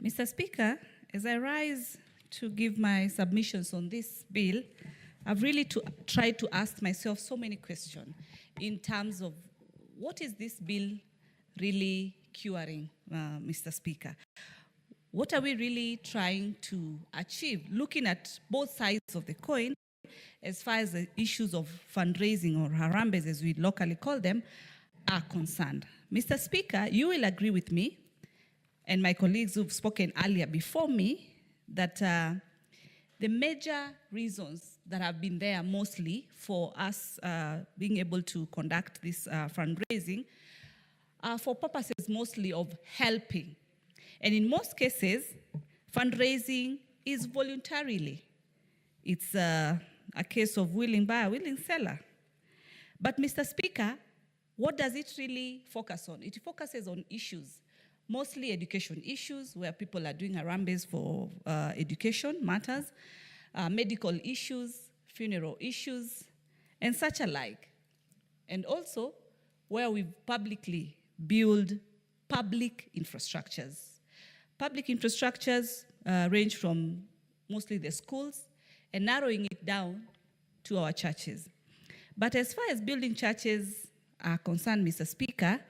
Mr. Speaker, as I rise to give my submissions on this bill, I've really tried to ask myself so many questions in terms of what is this bill really curing, Mr. Speaker? What are we really trying to achieve, looking at both sides of the coin as far as the issues of fundraising, or harambes as we locally call them, are concerned? Mr. Speaker, you will agree with me, and my colleagues who've spoken earlier before me, that the major reasons that have been there mostly for us being able to conduct this fundraising are for purposes mostly of helping. And in most cases, fundraising is voluntarily. It's a case of willing buyer, willing seller. But Mr. Speaker, what does it really focus on? It focuses on issues, mostly education issues, where people are doing harambes for education matters, medical issues, funeral issues, and such alike. And also where we publicly build public infrastructures. Public infrastructures range from mostly the schools and narrowing it down to our churches. But as far as building churches are concerned, Mr. Speaker,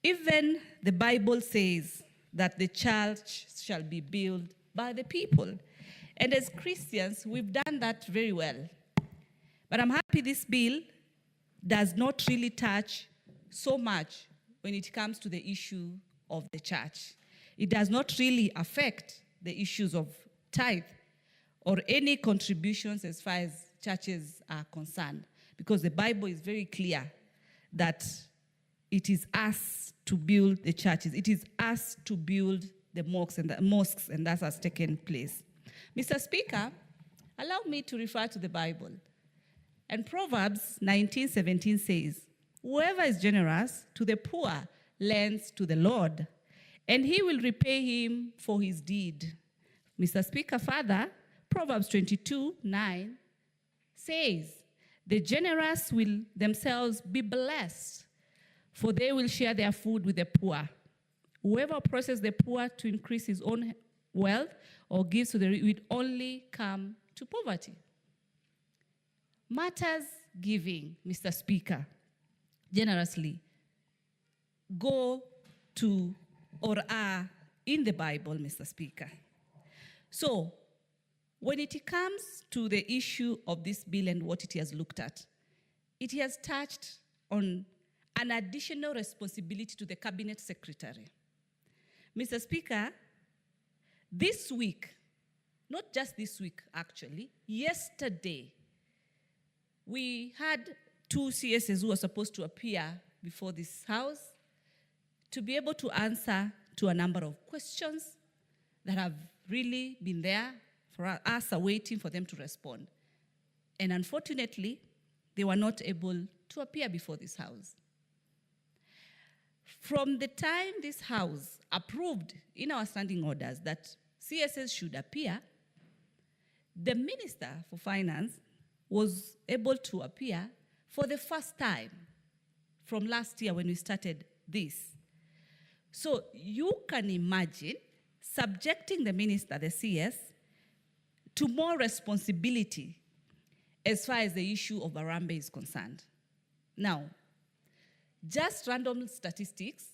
even the Bible says that the church shall be built by the people. And as Christians, we've done that very well. But I'm happy this bill does not really touch so much when it comes to the issue of the church. It does not really affect the issues of tithe or any contributions as far as churches are concerned, because the Bible is very clear that it is us to build the churches. It is us to build the mosques, and that has taken place. Mr. Speaker, allow me to refer to the Bible. And Proverbs 19:17 says, "Whoever is generous to the poor lends to the Lord, and he will repay him for his deed." Mr. Speaker, further, Proverbs 22:9 says, "The generous will themselves be blessed, for they will share their food with the poor. Whoever oppresses the poor to increase his own wealth or gives to the rich will only come to poverty." Matters giving, Mr. Speaker, generously, go to or are in the Bible, Mr. Speaker. So, when it comes to the issue of this bill and what it has looked at, it has touched on an additional responsibility to the Cabinet Secretary. Mr. Speaker, this week, not just this week actually, yesterday, we had two CSs who were supposed to appear before this House to be able to answer to a number of questions that have really been there for us, are waiting for them to respond. And unfortunately, they were not able to appear before this House. From the time this House approved in our standing orders that CSS should appear, the Minister for Finance was able to appear for the first time from last year when we started this. So you can imagine subjecting the minister, the CS, to more responsibility as far as the issue of Harambe is concerned. Now, just random statistics,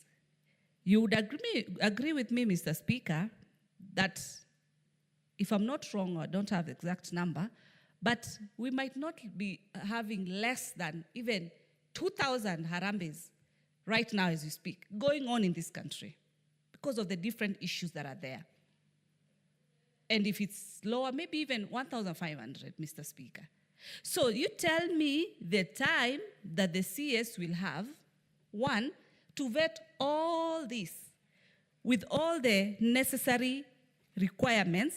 you would agree with me, Mr. Speaker, that if I'm not wrong, or I don't have the exact number, but we might not be having less than even 2,000 harambes right now as we speak, going on in this country because of the different issues that are there. And if it's lower, maybe even 1,500, Mr. Speaker. So you tell me the time that the CS will have, one, to vet all this with all the necessary requirements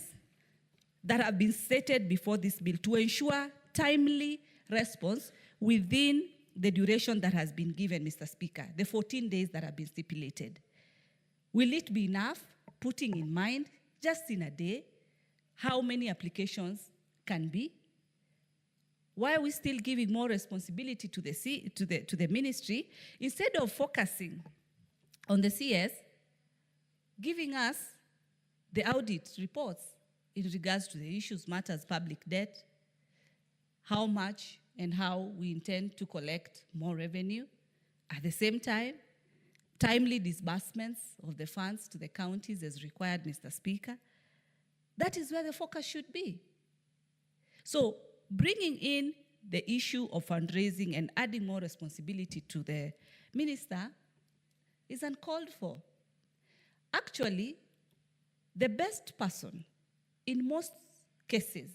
that have been stated before this bill to ensure timely response within the duration that has been given, Mr. Speaker, the 14 days that have been stipulated. Will it be enough, putting in mind, just in a day, how many applications can be? Why are we still giving more responsibility to the ministry instead of focusing on the CS, giving us the audit reports in regards to the issues, matters, public debt, how much and how we intend to collect more revenue. At the same time, timely disbursements of the funds to the counties as required, Mr. Speaker. That is where the focus should be. So bringing in the issue of fundraising and adding more responsibility to the minister is uncalled for. Actually, the best person in most cases,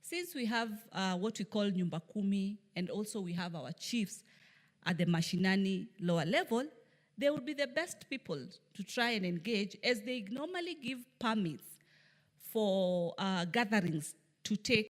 since we have what we call Nyumba Kumi, and also we have our chiefs at the mashinani lower level, they would be the best people to try and engage, as they normally give permits for gatherings to take